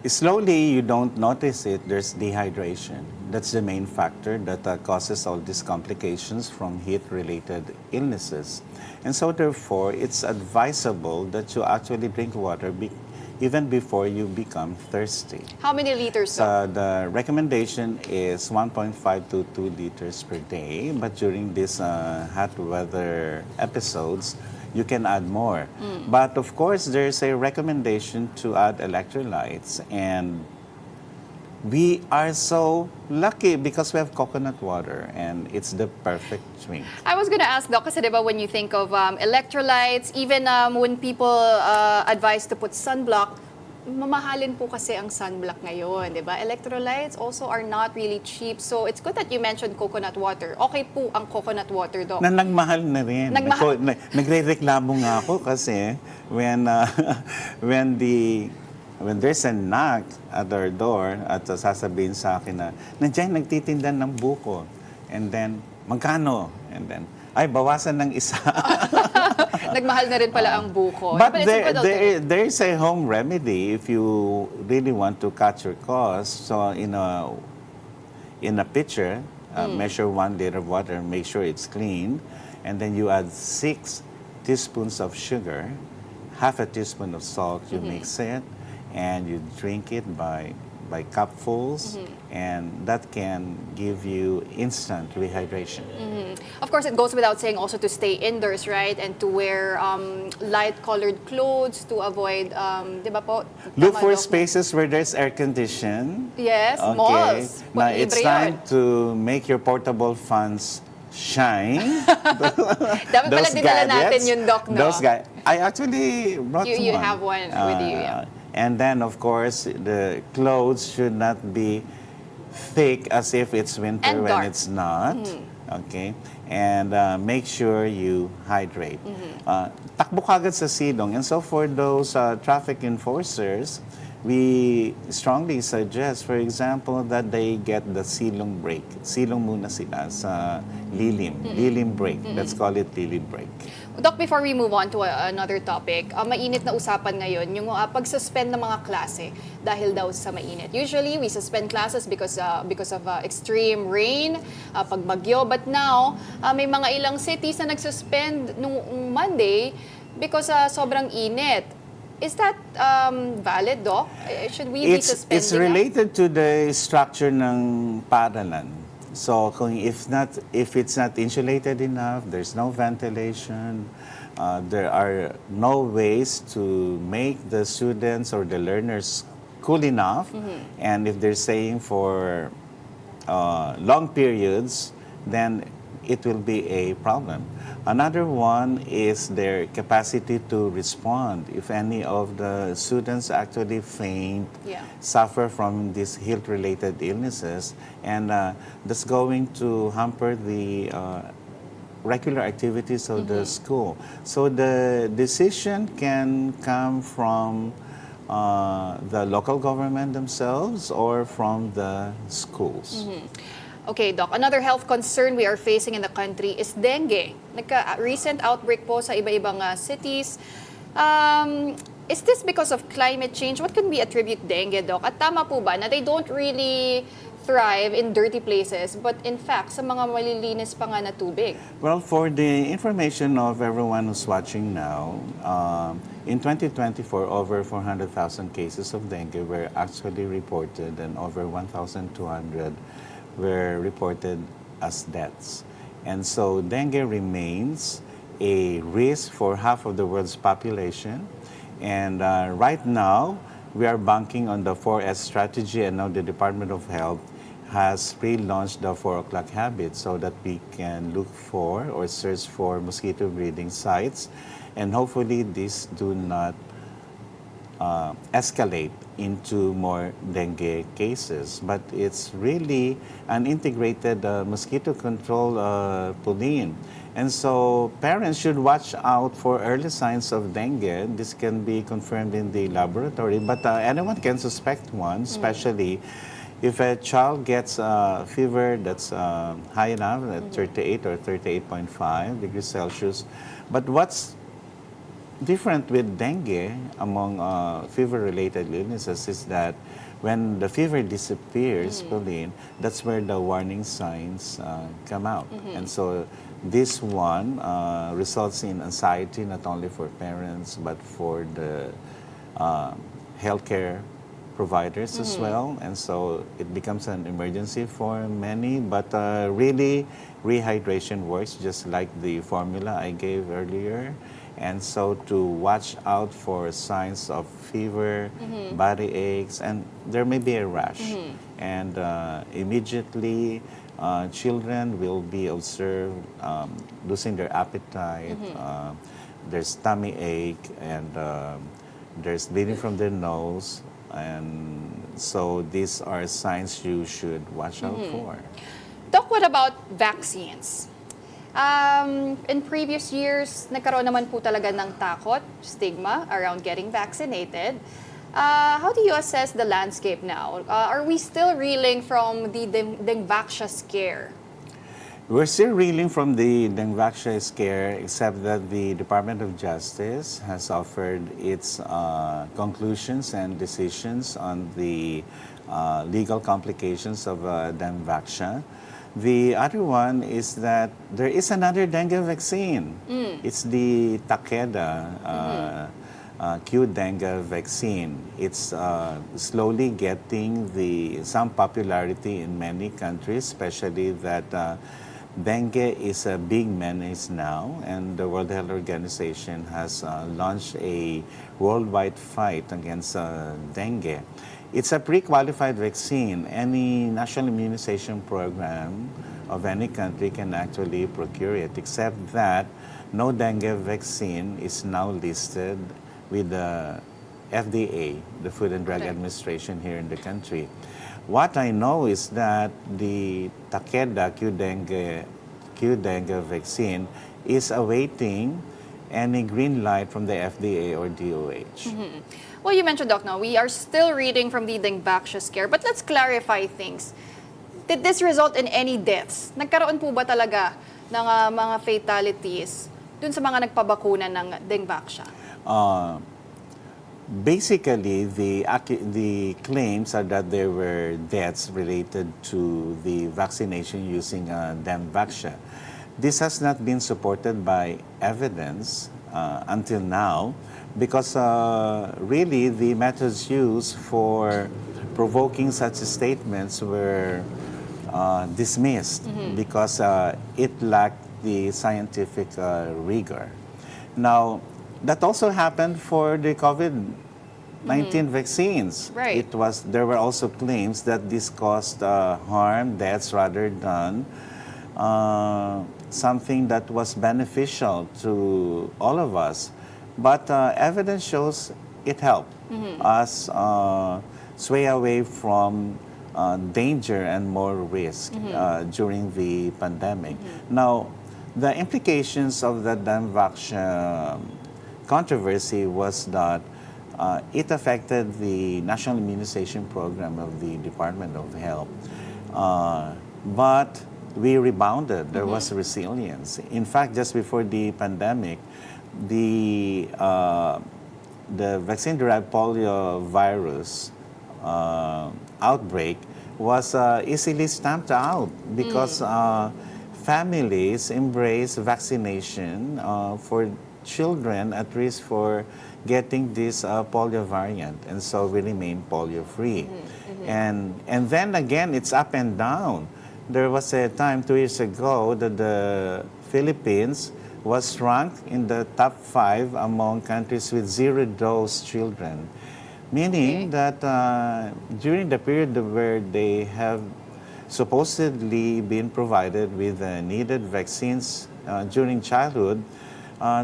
[SPEAKER 11] Slowly, you don't notice it, there's dehydration. That's the main factor that causes all these complications from heat-related illnesses. And so therefore, it's advisable that you actually drink water even before you become thirsty.
[SPEAKER 1] How many liters, Doc?
[SPEAKER 11] So the recommendation is 1.5 to 2 liters per day, but during these hot weather episodes, you can add more. But of course, there's a recommendation to add electrolytes, and we are so lucky because we have coconut water and it's the perfect drink.
[SPEAKER 1] I was gonna ask, Doc, kasi diba when you think of electrolytes, even when people advise to put sunblock, mamahalin po kasi ang sunblock ngayon, di ba? Electrolytes also are not really cheap. So it's good that you mentioned coconut water. Okay po ang coconut water, Doc.
[SPEAKER 11] Na nagmahal na rin. Nagre-reklamo nga ako kasi when there's a knock at our door at sasabihin sa akin na nandiyan nagtitinda ng buko. And then, magkano? And then, ay, bawasan ng isa.
[SPEAKER 1] Nagmahal na rin pala ang buko.
[SPEAKER 11] But there's a home remedy if you really want to cut your costs. So in a pitcher, measure 1 liter of water, make sure it's clean, and then you add 6 teaspoons of sugar, half a teaspoon of salt, you mix it, and you drink it by cupfuls, and that can give you instant rehydration.
[SPEAKER 1] Of course, it goes without saying also to stay indoors, right? And to wear light-colored clothes to avoid, di ba po?
[SPEAKER 11] Look
[SPEAKER 1] Tama,
[SPEAKER 11] for
[SPEAKER 1] Doc?
[SPEAKER 11] spaces where there's air condition.
[SPEAKER 1] Yes,
[SPEAKER 11] Okay.
[SPEAKER 1] malls.
[SPEAKER 11] Now, it's
[SPEAKER 1] Libre
[SPEAKER 11] time
[SPEAKER 1] yun.
[SPEAKER 11] to make your portable funds shine.
[SPEAKER 1] Dapat pala dinala natin yung, Doc, no?
[SPEAKER 11] I actually brought one.
[SPEAKER 1] You have one with you, yeah.
[SPEAKER 11] And then, of course, the clothes should not be thick as if it's winter
[SPEAKER 1] And
[SPEAKER 11] when
[SPEAKER 1] dark.
[SPEAKER 11] it's not. Okay? And make sure you hydrate. Takbo kagad sa silong. And so for those traffic enforcers, we strongly suggest, for example, that they get the silong break. Silong muna sila sa lilim. Lilim break. Let's call it lilim break.
[SPEAKER 1] Doc, before we move on to another topic, mainit na usapan ngayon yung pag-suspend ng mga klase dahil daw sa mainit. Usually, we suspend classes because of extreme rain, pagbagyo. But now, may mga ilang cities na nag-suspend nung Monday because sobrang init. Is that valid, Doc? Should we be suspending?
[SPEAKER 11] It's related to the structure ng paaralan. So if it's not insulated enough, there's no ventilation, there are no ways to make the students or the learners cool enough, and if they're staying for long periods, then it will be a problem. Another one is their capacity to respond. If any of the students actually faint, suffer from these heat-related illnesses, and that's going to hamper the regular activities of the school. So the decision can come from the local government themselves or from the schools.
[SPEAKER 1] Okay, Doc. Another health concern we are facing in the country is dengue. Recent outbreak po sa iba-ibang cities. Is this because of climate change? What can we attribute dengue, Doc? At tama po ba na they don't really thrive in dirty places, but in fact, sa mga malilinis pa nga na tubig?
[SPEAKER 11] Well, for the information of everyone who's watching now, in 2024, over 400,000 cases of dengue were actually reported, and over 1,200 were reported as deaths. And so dengue remains a risk for half of the world's population. And right now, we are banking on the 4S strategy, and now the Department of Health has pre-launched the 4 o'clock habit so that we can look for or search for mosquito breeding sites. And hopefully, these do not escalate into more dengue cases. But it's really an integrated mosquito control Pauline. And so parents should watch out for early signs of dengue. This can be confirmed in the laboratory, but anyone can suspect one, especially if a child gets a fever that's high enough, at 38 or 38.5 degrees Celsius. But what's different with dengue among fever-related illnesses is that when the fever disappears, Pauline, that's where the warning signs come out. And so this one results in anxiety not only for parents but for the healthcare providers as well. And so it becomes an emergency for many, but really rehydration works just like the formula I gave earlier. And so to watch out for signs of fever, body aches, and there may be a rash. And immediately children will be observed losing their appetite, there's tummy ache, and there's bleeding from their nose. And so these are signs you should watch out for.
[SPEAKER 1] Doc, what about vaccines? In previous years, nagkaroon naman po talaga ng takot, stigma around getting vaccinated. How do you assess the landscape now? Are we still reeling from the Dengvaxia scare?
[SPEAKER 11] We're still reeling from the Dengvaxia scare, except that the Department of Justice has offered its conclusions and decisions on the legal complications of Dengvaxia. The other one is that there is another dengue vaccine. It's the Takeda Q dengue vaccine. It's slowly getting some popularity in many countries, especially that dengue is a big menace now, and the World Health Organization has launched a worldwide fight against dengue. It's a pre-qualified vaccine. Any national immunization program of any country can actually procure it, except that no dengue vaccine is now listed with the FDA, the Food and Drug Administration here in the country. What I know is that the Takeda Q dengue vaccine is awaiting any green light from the FDA or DOH.
[SPEAKER 1] Well, you mentioned, Doc, now we are still reading from the Dengvaxia scare, but let's clarify things. Did this result in any deaths? Nagkaroon po ba talaga ng mga fatalities dun sa mga nagpabakuna ng Dengvaxia?
[SPEAKER 11] Basically, the claims are that there were deaths related to the vaccination using Dengvaxia. This has not been supported by evidence until now, because really the methods used for provoking such statements were dismissed because it lacked the scientific rigor. Now, that also happened for the COVID-19 vaccines.
[SPEAKER 1] Right.
[SPEAKER 11] There were also claims that this caused harm, deaths, rather than something that was beneficial to all of us. But evidence shows it helped us sway away from danger and more risk during the pandemic. Now, the implications of the Dengvaxia controversy was that it affected the national immunization program of the Department of Health. But we rebounded. There was resilience. In fact, just before the pandemic, the vaccine-derived poliovirus outbreak was easily stamped out because families embrace vaccination for children at risk for getting this polio variant, and so we remain polio-free. And then again, it's up and down. There was a time 2 years ago that the Philippines was ranked in the top 5 among countries with zero-dose children, meaning that during the period where they have supposedly been provided with needed vaccines during childhood,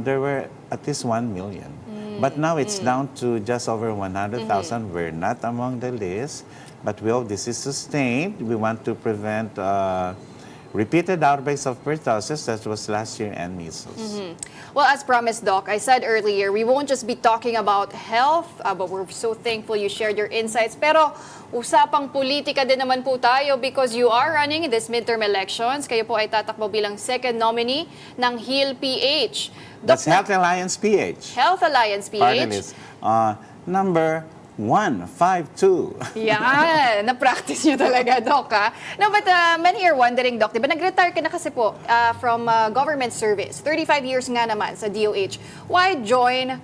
[SPEAKER 11] there were at least 1 million. But now it's down to just over 100,000. We're not among the list, but we hope this is sustained. We want to prevent repeated outbreaks of pertussis, that was last year, and measles.
[SPEAKER 1] Well, as promised, Doc, I said earlier, we won't just be talking about health, but we're so thankful you shared your insights. Pero usapang politika din naman po tayo because you are running in this midterm elections. Kayo po ay tatakbo bilang second nominee ng HEAL-PH.
[SPEAKER 11] That's Health Alliance PH.
[SPEAKER 1] Health Alliance
[SPEAKER 11] Party
[SPEAKER 1] PH.
[SPEAKER 11] list. Number 152.
[SPEAKER 1] Yan, na-practice nyo talaga, Doc, ha? No, but many are wondering, Doc, di ba nag-retire ka na kasi po from government service, 35 years nga naman sa DOH. Why join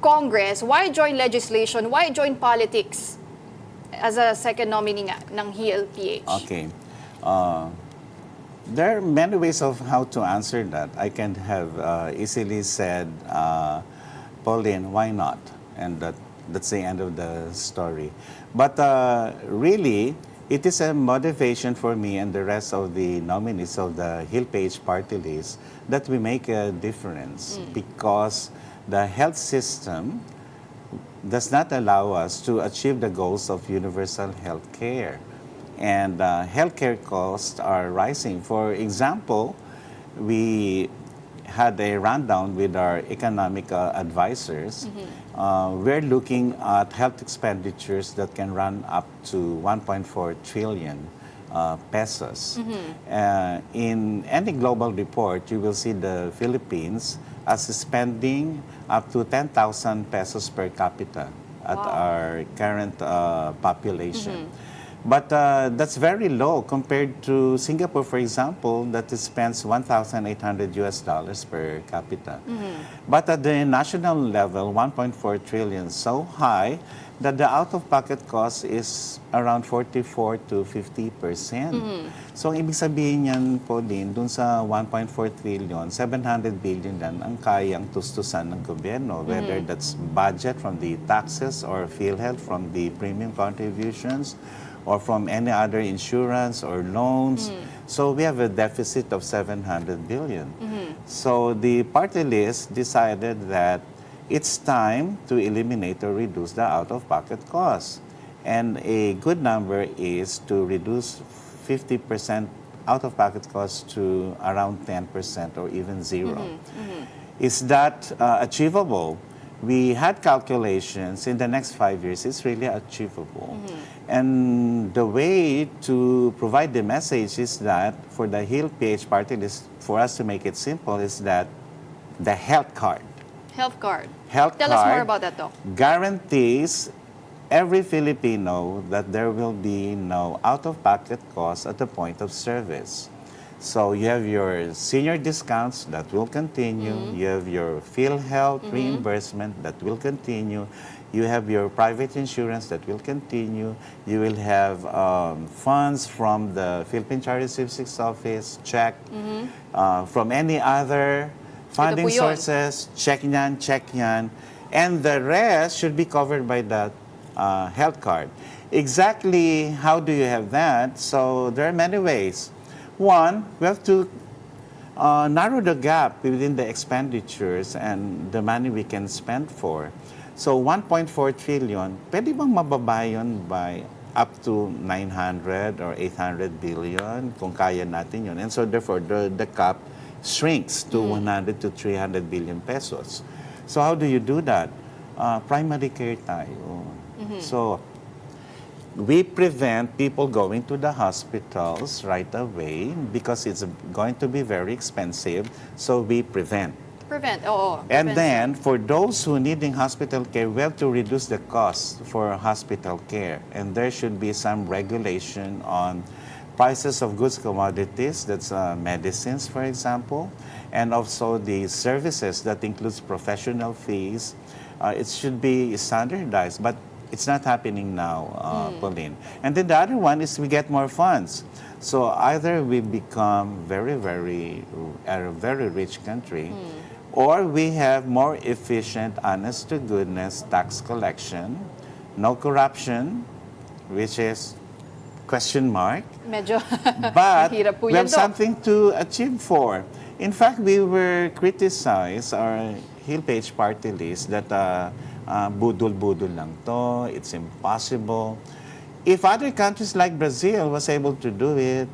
[SPEAKER 1] Congress? Why join legislation? Why join politics as a second nominee nga ng HEAL-PH?
[SPEAKER 11] Okay. There are many ways of how to answer that. I can have easily said, Pauline, why not? And that's the end of the story. But really, it is a motivation for me and the rest of the nominees of the HEAL-PH party list that we make a difference because the health system does not allow us to achieve the goals of universal health care. And healthcare costs are rising. For example, we had a rundown with our economic advisors. We're looking at health expenditures that can run up to 1.4 trillion pesos. In any global report, you will see the Philippines as spending up to 10,000 pesos per capita at our current population. But that's very low compared to Singapore, for example, that spends $1,800 per capita. But at the national level, 1.4 trillion, so high that the out-of-pocket cost is around 44 to 50%. So ang ibig sabihin niyan po din, dun sa 1.4 trillion, 700 billion lang ang kayang tustusan ng gobyerno, whether that's budget from the taxes or PhilHealth from the premium contributions, or from any other insurance or loans. So we have a deficit of 700 billion. So the party list decided that it's time to eliminate or reduce the out-of-pocket costs. And a good number is to reduce 50% out-of-pocket costs to around 10% or even zero. Is that achievable? We had calculations in the next 5 years. It's really achievable. And the way to provide the message is that for the HEAL-PH party list, for us to make it simple, is that the health card.
[SPEAKER 1] Health card.
[SPEAKER 11] Health
[SPEAKER 1] Tell
[SPEAKER 11] card
[SPEAKER 1] us more about that, Doc.
[SPEAKER 11] guarantees every Filipino that there will be no out-of-pocket costs at the point of service. So you have your senior discounts that will continue. You have your PhilHealth reimbursement that will continue. You have your private insurance that will continue. You will have funds from the Philippine Charity Statistics Office, check. From any other funding
[SPEAKER 1] po yun.
[SPEAKER 11] sources, check yan. And the rest should be covered by that health card. Exactly how do you have that? So there are many ways. One, we have to narrow the gap within the expenditures and the money we can spend for. So 1.4 trillion, pwede bang mababa yun by up to 900 or 800 billion kung kaya natin yun? And so therefore, the cap shrinks to 100 to 300 billion pesos. So how do you do that? Primary care tayo. So we prevent people going to the hospitals right away because it's going to be very expensive. So we prevent. And then, for those who needing hospital care, we have to reduce the cost for hospital care. And there should be some regulation on prices of goods commodities, that's medicines, for example, and also the services that includes professional fees. It should be standardized, but it's not happening now, Pauline. And then the other one is we get more funds. So either we become a very rich country, or we have more efficient, honest-to-goodness tax collection, no corruption, which is question mark.
[SPEAKER 1] Medyo
[SPEAKER 11] But
[SPEAKER 1] hirap po
[SPEAKER 11] we
[SPEAKER 1] yan,
[SPEAKER 11] have
[SPEAKER 1] Doc.
[SPEAKER 11] something to achieve for. In fact, we were criticized, our HEAL-PH party list, that budol-budol lang to, it's impossible. If other countries like Brazil was able to do it,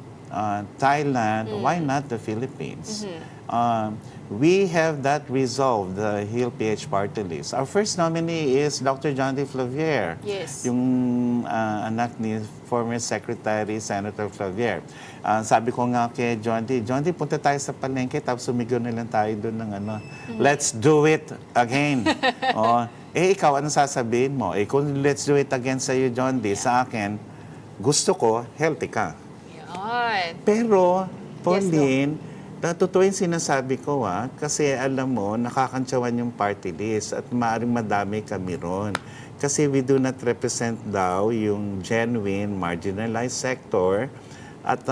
[SPEAKER 11] Thailand, why not the Philippines? We have that resolved, the Heal PH party list. Our first nominee is Dr. John D. Flavier,
[SPEAKER 1] Yes.
[SPEAKER 11] yung anak ni former Secretary Senator Flavier. Sabi ko nga kay John D, punta tayo sa palengke, tapos sumigaw na lang tayo doon ng ano, let's do it again. Ikaw, ano sasabihin mo? Kung let's do it again sa iyo, John D, sa akin, gusto ko, healthy ka.
[SPEAKER 1] Yan.
[SPEAKER 11] Pero, Pauline, totoo yung sinasabi ko kasi alam mo, nakakantsawan yung party list at maaaring madami kami ron. Kasi we do not represent daw yung genuine marginalized sector at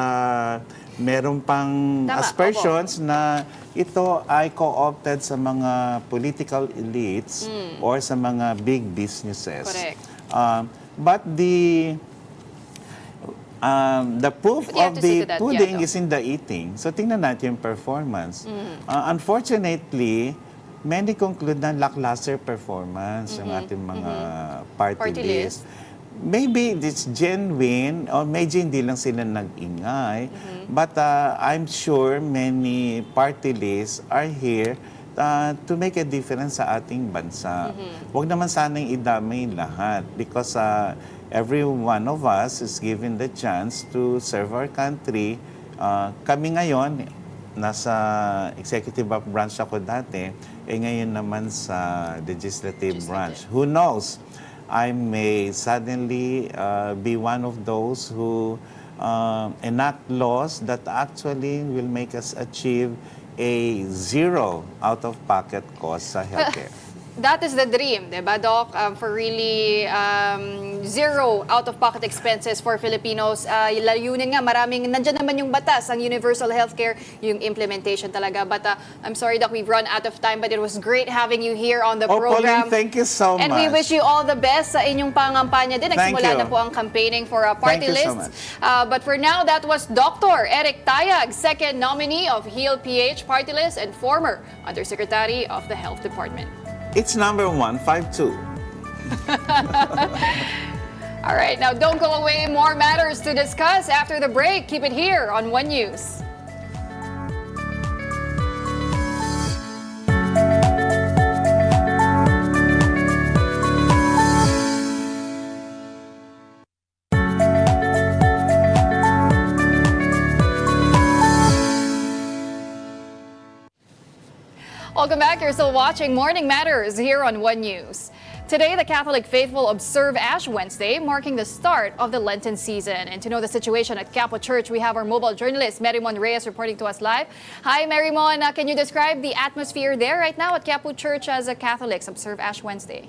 [SPEAKER 11] meron pang aspersions na ito ay co-opted sa mga political elites or sa mga big businesses.
[SPEAKER 1] Correct.
[SPEAKER 11] But the proof of the pudding is in the eating. So tingnan natin yung performance. Unfortunately, many conclude na lackluster performance ng ating mga party list. Maybe it's genuine or medyo hindi lang sila nag-ingay. But I'm sure many party lists are here to make a difference sa ating bansa. Huwag naman sanang idamay lahat because every one of us is given the chance to serve our country. Kami ngayon, nasa executive branch ako dati, ngayon naman sa legislative branch. Who knows? I may suddenly be one of those who enact laws that actually will make us achieve a zero out-of-pocket cost sa healthcare.
[SPEAKER 1] That is the dream, diba, Doc? For really zero out-of-pocket expenses for Filipinos. Layunin nga, nandyan naman yung batas, ang universal healthcare, yung implementation talaga. But I'm sorry, Doc, we've run out of time, but it was great having you here on the program.
[SPEAKER 11] Pauline, thank you so much.
[SPEAKER 1] And we wish you all the best sa inyong pangampanya din. Nagsimula na po ang campaigning for a party list.
[SPEAKER 11] So
[SPEAKER 1] but for now, that was Dr. Eric Tayag, second nominee of Heal PH party list and former Undersecretary of the Health Department.
[SPEAKER 11] It's number 152.
[SPEAKER 1] All right, now don't go away. More matters to discuss after the break. Keep it here on One News. Welcome back. You're still watching Morning Matters here on One News. Today, the Catholic faithful observe Ash Wednesday, marking the start of the Lenten season. And to know the situation at Quiapo Church, we have our mobile journalist, Marimon Reyes, reporting to us live. Hi, Marimon. Can you describe the atmosphere there right now at Quiapo Church as Catholics observe Ash Wednesday?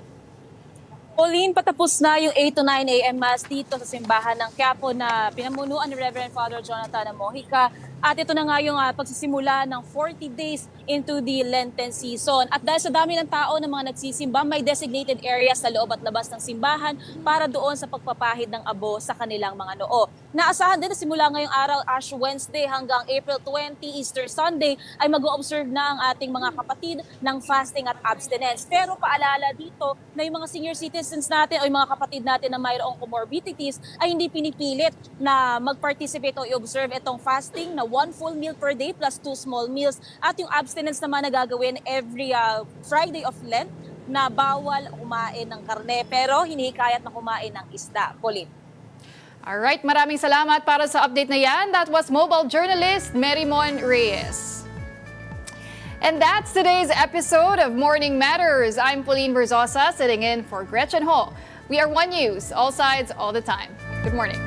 [SPEAKER 12] Pauline, patapos na yung 8 to 9 a.m. Mass dito sa simbahan ng Quiapo na pinamunuan ni Reverend Father Jonathan Mojica. At ito na nga yung pagsisimula ng 40 days into the Lenten season. At dahil sa dami ng tao na mga nagsisimba, may designated areas sa loob at labas ng simbahan para doon sa pagpapahid ng abo sa kanilang mga noo. Naasahan din na simula ngayong araw, Ash Wednesday hanggang April 20, Easter Sunday, ay mag-o-observe na ang ating mga kapatid ng fasting at abstinence. Pero paalala dito na yung mga senior citizens natin o yung mga kapatid natin na mayroong comorbidities ay hindi pinipilit na mag-participate o i-observe itong fasting na 1 full meal per day plus 2 small meals. At yung abstinence naman na gagawin every Friday of Lent na bawal kumain ng karne pero hinihikayat na kumain ng isda. Pauline.
[SPEAKER 1] Alright, maraming salamat para sa update na yan. That was mobile journalist Marimon Reyes. And that's today's episode of Morning Matters. I'm Pauline Verzosa, sitting in for Gretchen Ho. We are One News, all sides, all the time. Good morning.